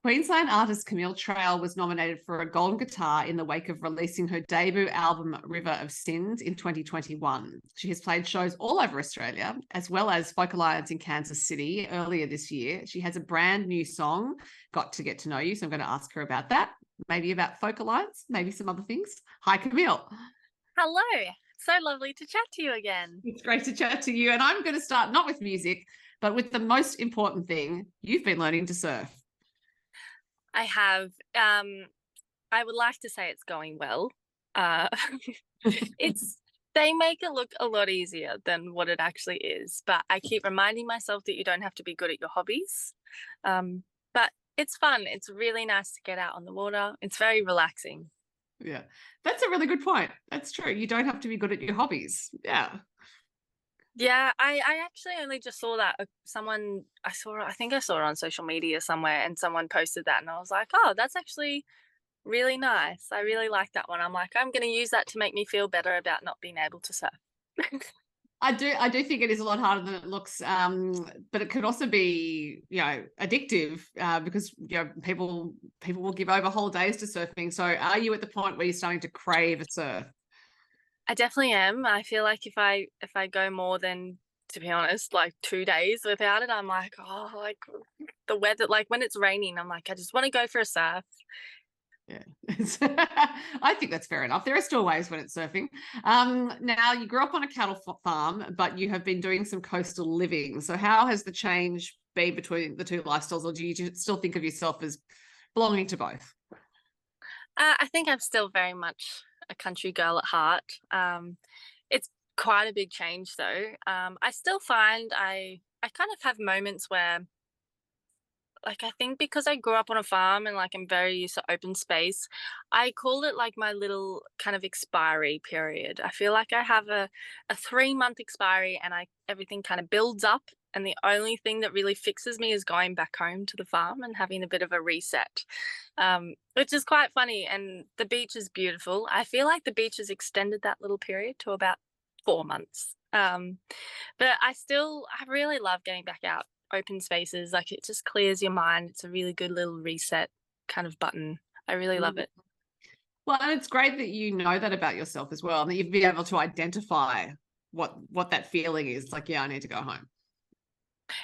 Queensland artist Camille Trail was nominated for a Gold Guitar in the wake of releasing her debut album, River of Sins, in 2021. She has played shows all over Australia, as well as Folk Alliance in Kansas City earlier this year. She has a brand new song, Got to Get to Know You, so I'm going to ask her about that, maybe about Folk Alliance, maybe some other things. Hi, Camille. Hello. So lovely to chat to you again. It's great to chat to you. And I'm going to start not with music, but with the most important thing. You've been learning to surf. I have. I would like to say it's going well. Uh, they make it look a lot easier than what it actually is, but I keep reminding myself that you don't have to be good at your hobbies. But it's fun. It's really nice to get out on the water. It's very relaxing. Yeah, that's a really good point. That's true. You don't have to be good at your hobbies. Yeah. Yeah, I actually only just saw that I think I saw it on social media somewhere, and someone posted that, and I was like, oh, that's actually really nice. I really like that one. I'm like, I'm going to use that to make me feel better about not being able to surf. I do think it is a lot harder than it looks, but it could also be, addictive because people will give over whole days to surfing. So, are you at the point where you're starting to crave a surf? I definitely am. I feel like if I go more than, to be honest, like 2 days without it, I'm like, oh, like the weather, like when it's raining, I'm like, I just want to go for a surf. Yeah, I think that's fair enough. There are still ways when it's surfing. Now, you grew up on a cattle farm, but you have been doing some coastal living. So how has the change been between the two lifestyles, or do you still think of yourself as belonging to both? I think I'm still very much a country girl at heart. It's quite a big change though. I still find I kind of have moments where, like, I think because I grew up on a farm and like I'm very used to open space, I call it like my little kind of expiry period. I feel like I have a 3 month expiry, and everything kind of builds up, and the only thing that really fixes me is going back home to the farm and having a bit of a reset, which is quite funny. And the beach is beautiful. I feel like the beach has extended that little period to about 4 months. But I really love getting back out, open spaces. Like, it just clears your mind. It's a really good little reset kind of button. I really love it. Well, and it's great that you know that about yourself as well, and that you've been able to identify what that feeling is. Like, yeah, I need to go home.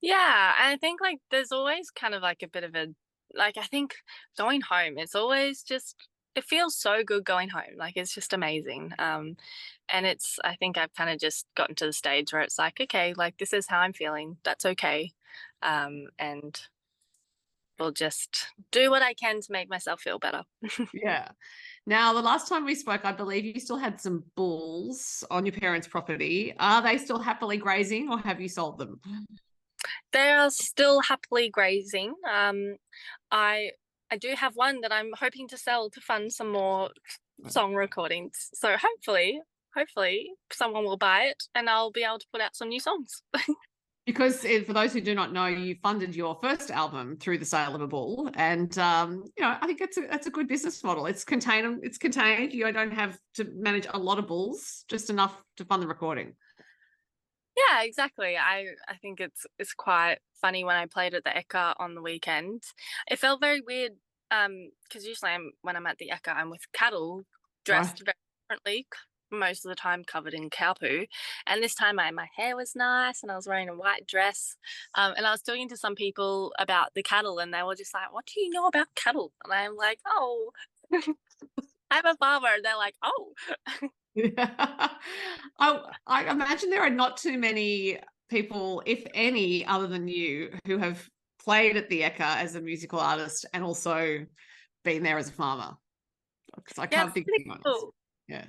Yeah, and I think like there's always kind of like a bit of a, like, I think going home, it's always just, it feels so good going home. Like, it's just amazing. And I think I've kind of just gotten to the stage where it's like, okay, like this is how I'm feeling. That's okay. And will just do what I can to make myself feel better. Yeah. Now, the last time we spoke, I believe you still had some bulls on your parents' property. Are they still happily grazing, or have you sold them? They are still happily grazing. I do have one that I'm hoping to sell to fund some more song recordings. So hopefully someone will buy it and I'll be able to put out some new songs. Because for those who do not know, you funded your first album through the sale of a bull, and I think that's a good business model. It's contained. You don't have to manage a lot of bulls, just enough to fund the recording. Yeah, exactly. I think it's quite funny when I played at the Ekka on the weekend. It felt very weird because usually when I'm at the Ekka, I'm with cattle dressed very differently, most of the time covered in cow poo. And this time my hair was nice and I was wearing a white dress. And I was talking to some people about the cattle, and they were just like, what do you know about cattle? And I'm like, oh, I'm a farmer. And they're like, oh. Yeah. I imagine there are not too many people, if any, other than you, who have played at the Ekka as a musical artist and also been there as a farmer. Because I can't think of anyone else. Cool. Yeah.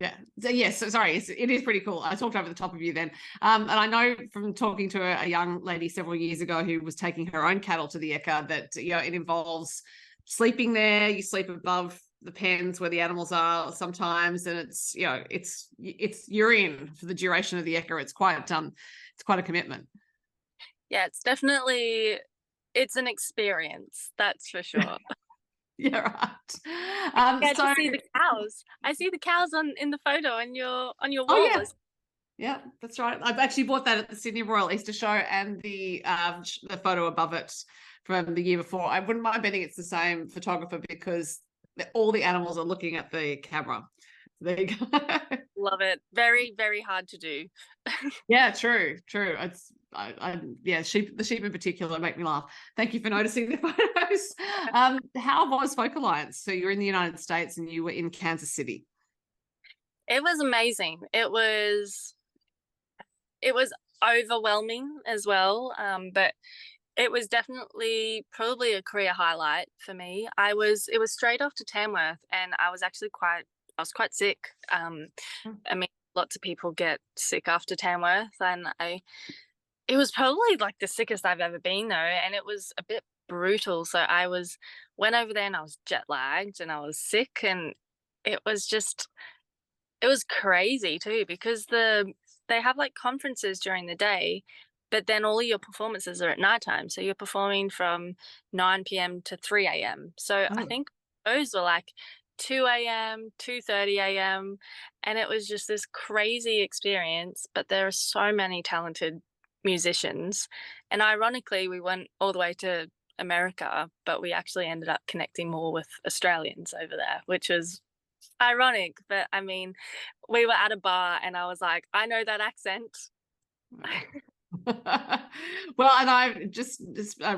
Yeah. So, yes. So, sorry. It is pretty cool. I talked over the top of you then. And I know from talking to a young lady several years ago who was taking her own cattle to the Ekka that, it involves sleeping there. You sleep above the pens where the animals are sometimes, and it's you're in for the duration of the Ekka. It's quite a commitment. Yeah, it's an experience, that's for sure. Yeah, right. To see the cows. I see the cows in the photo on your wall. Oh, yeah. Yeah, that's right. I've actually bought that at the Sydney Royal Easter Show, and the photo above it from the year before. I wouldn't mind betting it's the same photographer because all the animals are looking at the camera. There you go. Love it. Very, very hard to do. Yeah, true. It's yeah, the sheep in particular make me laugh. Thank you for noticing the photos. How was Folk Alliance? So you're in the United States and you were in Kansas City. It was amazing. It was overwhelming as well. But it was definitely probably a career highlight for me. It was straight after Tamworth, and I was quite sick. I mean, lots of people get sick after Tamworth, and it was probably like the sickest I've ever been though, and it was a bit brutal. So went over there and I was jet lagged and I was sick, and it was just it was crazy too because they have like conferences during the day, but then all of your performances are at nighttime. So you're performing from 9 p.m. to 3 a.m. So I think those were like 2 a.m., 2:30 a.m. And it was just this crazy experience. But there are so many talented musicians. And ironically, we went all the way to America, but we actually ended up connecting more with Australians over there, which was ironic. But I mean, we were at a bar and I was like, I know that accent. Well, and I just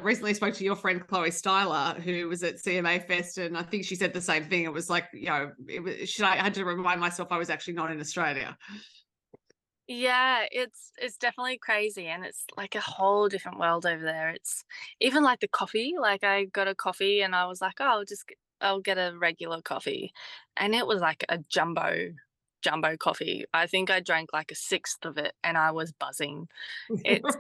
recently spoke to your friend Chloe Styler, who was at CMA Fest, and I think she said the same thing. It was like, I had to remind myself I was actually not in Australia. Yeah, it's definitely crazy, and it's like a whole different world over there. It's even like the coffee. Like I got a coffee and I was like, oh, I'll get a regular coffee, and it was like a jumbo coffee. I think I drank like a sixth of it, and I was buzzing. It's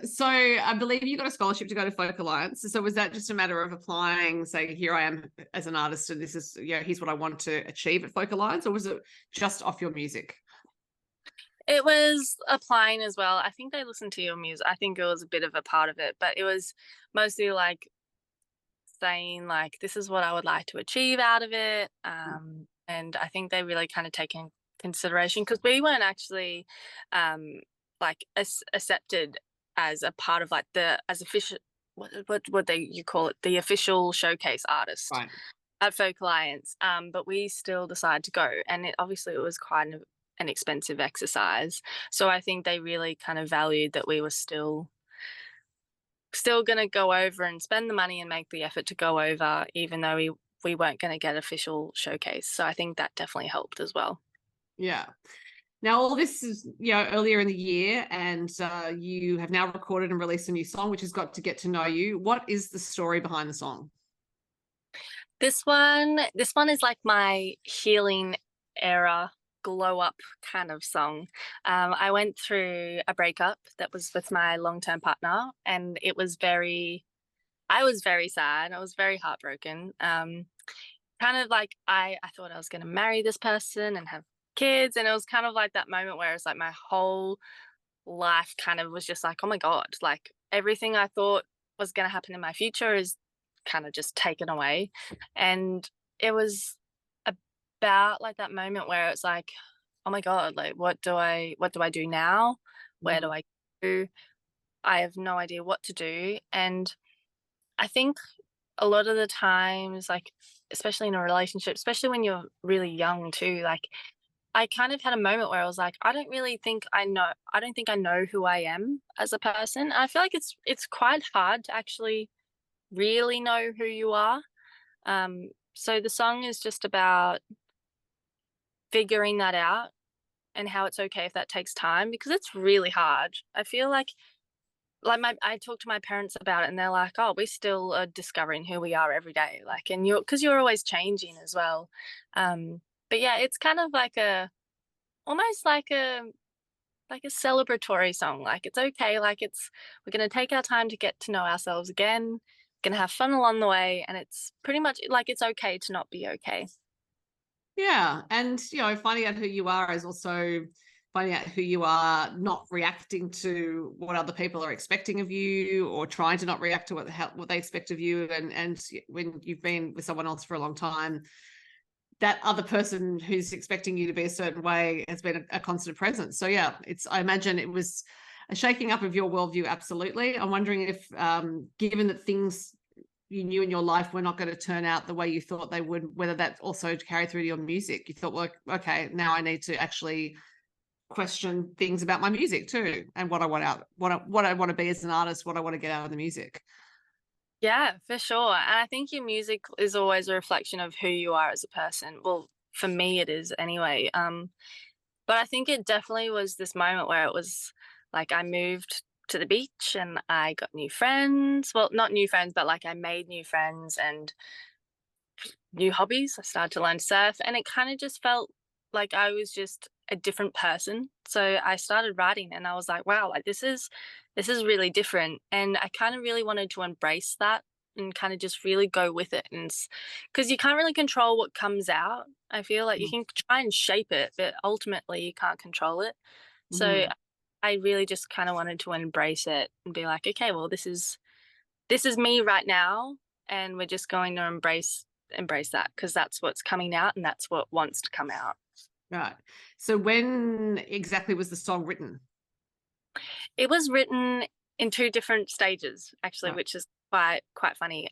So I believe you got a scholarship to go to Folk Alliance. So was that just a matter of applying, saying, here I am as an artist and this is, here's what I want to achieve at Folk Alliance, or was it just off your music? It was applying as well. I think they listened to your music. I think it was a bit of a part of it, but it was mostly like saying like, this is what I would like to achieve out of it. And I think they really kind of take in consideration because we weren't actually like accepted as a part of like as official, you call it, the official showcase artist. Right. At Folk Alliance, but we still decided to go, and obviously it was quite an expensive exercise. So I think they really kind of valued that we were still going to go over and spend the money and make the effort to go over, even though we weren't going to get official showcase. So I think that definitely helped as well. Yeah. Now, all this is, earlier in the year, and you have now recorded and released a new song, which has got To Get to Know You. What is the story behind the song? This one is like my healing era glow up kind of song. I went through a breakup that was with my long-term partner, and I was very sad. I was very heartbroken. Kind of like I thought I was going to marry this person and have kids, and it was kind of like that moment where it's like my whole life kind of was just like, oh my God, like everything I thought was going to happen in my future is kind of just taken away. And it was about like that moment where it's like, oh my God, like what do I do now? Where do I go? I have no idea what to do. And I think a lot of the times, like especially in a relationship, especially when you're really young too, like I kind of had a moment where I was like, I don't think I know who I am as a person. I feel like it's quite hard to actually really know who you are. So the song is just about figuring that out and how it's okay if that takes time, because it's really hard. I feel like I talk to my parents about it and they're like, oh, we still are discovering who we are every day. Like, and because you're always changing as well. But yeah, it's kind of like almost like a celebratory song. Like it's okay. Like we're going to take our time to get to know ourselves again, going to have fun along the way. And it's pretty much like, it's okay to not be okay. Yeah. And, finding out who you are is also finding out who you are, not reacting to what other people are expecting of you, or trying to not react to what they expect of you. And when you've been with someone else for a long time, that other person who's expecting you to be a certain way has been a constant presence. So yeah, I imagine it was a shaking up of your worldview, absolutely. I'm wondering if, given that things you knew in your life were not going to turn out the way you thought they would, whether that also carried through to your music. You thought, well, okay, now I need to actually question things about my music too, and what I want out, what I want to be as an artist, what I want to get out of the music. Yeah, for sure. And I think your music is always a reflection of who you are as a person. Well, for me, it is anyway. But I think it definitely was this moment where it was like I moved to the beach and I got new friends. Well, not new friends, but like I made new friends and new hobbies. I started to learn surf, and it kind of just felt like I was just a different person. So I started writing and I was like, wow, like this is really different. And I kind of really wanted to embrace that and kind of just really go with it. And because you can't really control what comes out. I feel like you can try and shape it, but ultimately you can't control it. So Mm-hmm. I really just kind of wanted to embrace it and be like, okay, well, this is me right now, and we're just going to embrace that because that's what's coming out and that's what wants to come out. Right. So when exactly was the song written? It was written in two different stages, actually, Right. which is quite funny.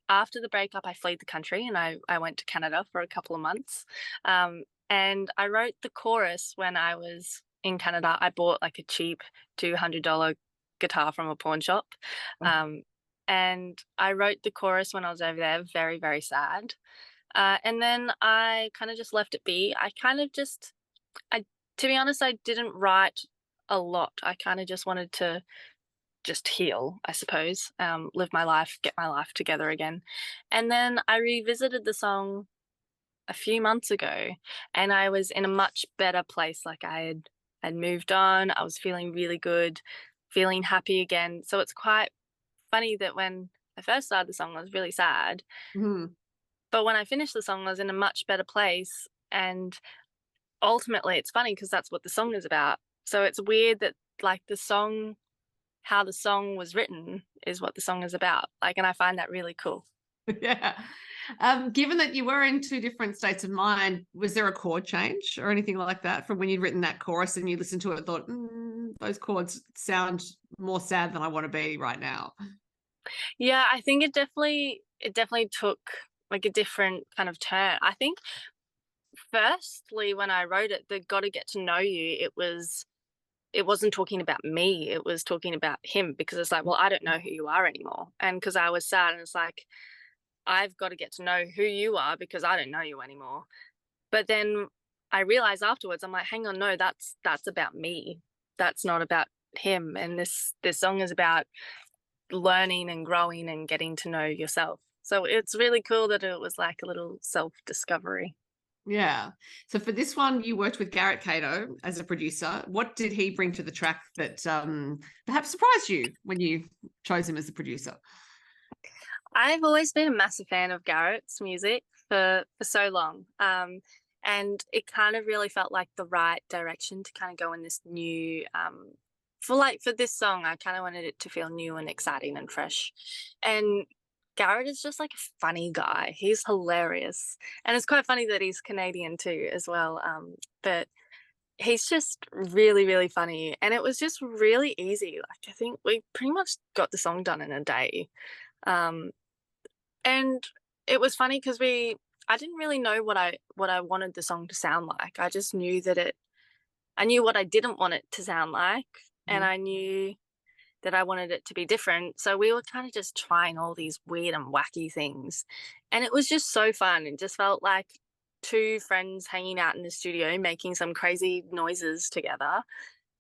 After the breakup, I fled the country and I went to Canada for a couple of months. And I wrote the chorus when I was in Canada. I bought like a cheap $200 guitar from a pawn shop. Um, and I wrote the chorus when I was over there, very, very sad. And then I kind of just left it be. I, to be honest, I didn't write a lot. I kind of just wanted to just heal, I suppose, live my life, get my life together again. And then I revisited the song a few months ago, and I was in a much better place. Like had moved on. I was feeling really good, feeling happy again. So it's quite funny that when I first started the song, I was really sad. Mm-hmm. But when I finished the song, I was in a much better place. And ultimately, it's funny because that's what the song is about. So it's weird that like how the song was written is what the song is about. Like, and I find that really cool. Yeah. Given that you were in two different states of mind, was there a chord change or anything like that from when you'd written that chorus and you listened to it and thought, those chords sound more sad than I want to be right now? Yeah, I think it definitely took like a different kind of turn. I think firstly when I wrote it, the "Gotta Get to Know You," it wasn't talking about me, it was talking about him because it's like, well, I don't know who you are anymore. And because I was sad, and it's like, I've got to get to know who you are because I don't know you anymore. But then I realized afterwards, I'm like, hang on, no, that's about me. That's not about him. And this song is about learning and growing and getting to know yourself. So it's really cool that it was like a little self discovery. Yeah. So for this one, you worked with Garrett Cato as a producer. What did he bring to the track that perhaps surprised you when you chose him as the producer? I've always been a massive fan of Garrett's music for so long. And it kind of really felt like the right direction to kind of go in this new for this song, I kind of wanted it to feel new and exciting and fresh. And Garrett is just like a funny guy. He's hilarious. And it's quite funny that he's Canadian too as well. But he's just really, really funny. And it was just really easy. Like I think we pretty much got the song done in a day. Um, and it was funny because I didn't really know what I wanted the song to sound like. I just knew I knew what I didn't want it to sound like, and Mhm. I knew that I wanted it to be different. So we were kind of just trying all these weird and wacky things. And it was just so fun. It just felt like two friends hanging out in the studio making some crazy noises together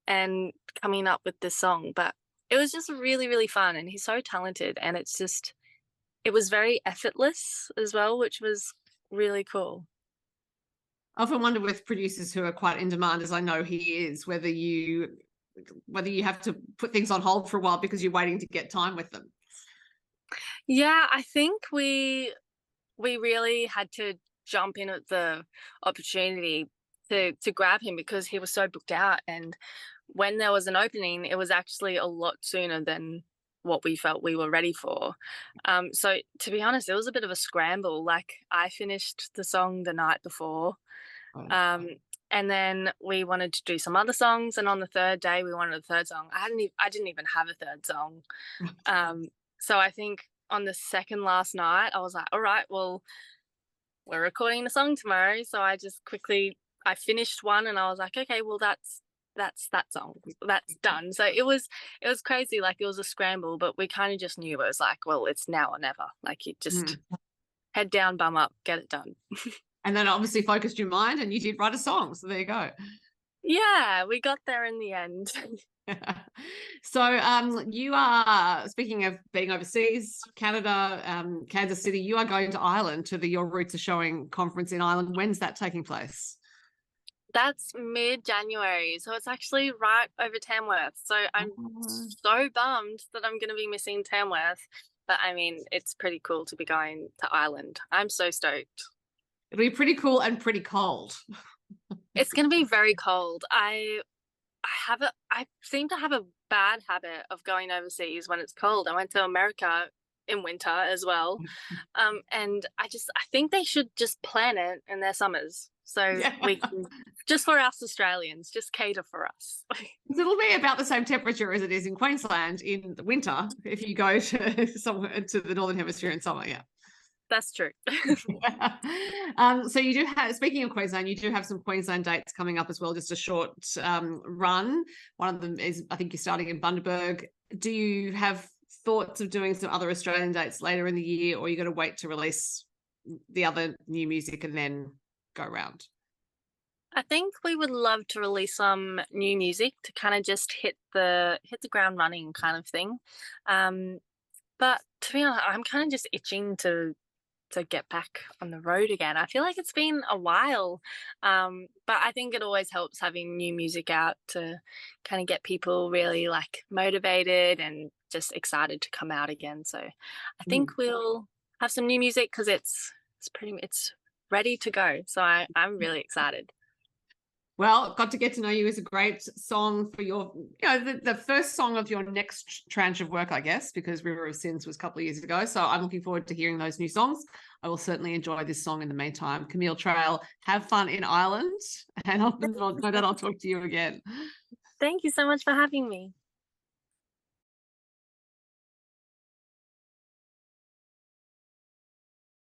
and coming up with this song. But it was just really, really fun. And he's so talented. And it was very effortless as well, which was really cool. I often wonder with producers who are quite in demand, as I know he is, whether you have to put things on hold for a while because you're waiting to get time with them. Yeah, I think we really had to jump in at the opportunity to grab him because he was so booked out. And when there was an opening, it was actually a lot sooner than what we felt we were ready for. So to be honest, it was a bit of a scramble. Like I finished the song the night before, Oh, um, And then we wanted to do some other songs, and on the third day we wanted a third song. I didn't even have a third song. So I think on the second last night I was like, all right, well, we're recording a song tomorrow. So I just quickly, I finished one and I was like, okay, well, that's that song, that's done. So it was crazy. Like, it was a scramble, but we kind of just knew it was like, well, it's now or never. Like, you just head down, bum up, get it done. And then obviously focused your mind and you did write a song. So there you go. Yeah, we got there in the end. So you are, speaking of being overseas, Canada, Kansas City, you are going to Ireland to the Your Roots Are Showing conference in Ireland. When's that taking place? That's mid-January, so it's actually right over Tamworth. So I'm so bummed that I'm going to be missing Tamworth, but I mean, it's pretty cool to be going to Ireland. I'm so stoked. It'll be pretty cool and pretty cold. It's going to be very cold. I seem to have a bad habit of going overseas when it's cold. I went to America in winter as well, and I think they should just plan it in their summers, so we can, just for us Australians, just cater for us. It'll be about the same temperature as it is in Queensland in the winter if you go to somewhere to the Northern Hemisphere in summer. Yeah, that's true. So you do have, speaking of Queensland, you do have some Queensland dates coming up as well, just a short run. One of them is, I think you're starting in Bundaberg. Do you have thoughts of doing some other Australian dates later in the year, or are you going to wait to release the other new music and then go around? I think we would love to release some new music to kind of just hit the ground running kind of thing. But to be honest, I'm kind of just itching to get back on the road again. I feel like it's been a while, but I think it always helps having new music out to kind of get people really like motivated and just excited to come out again. So I think we'll have some new music because it's ready to go. So I'm really excited. Well, Got to Get to Know You is a great song for your, the first song of your next tranche of work, I guess, because River of Sins was a couple of years ago. So I'm looking forward to hearing those new songs. I will certainly enjoy this song in the meantime. Camille Trail, have fun in Ireland, and no doubt I'll talk to you again. Thank you so much for having me.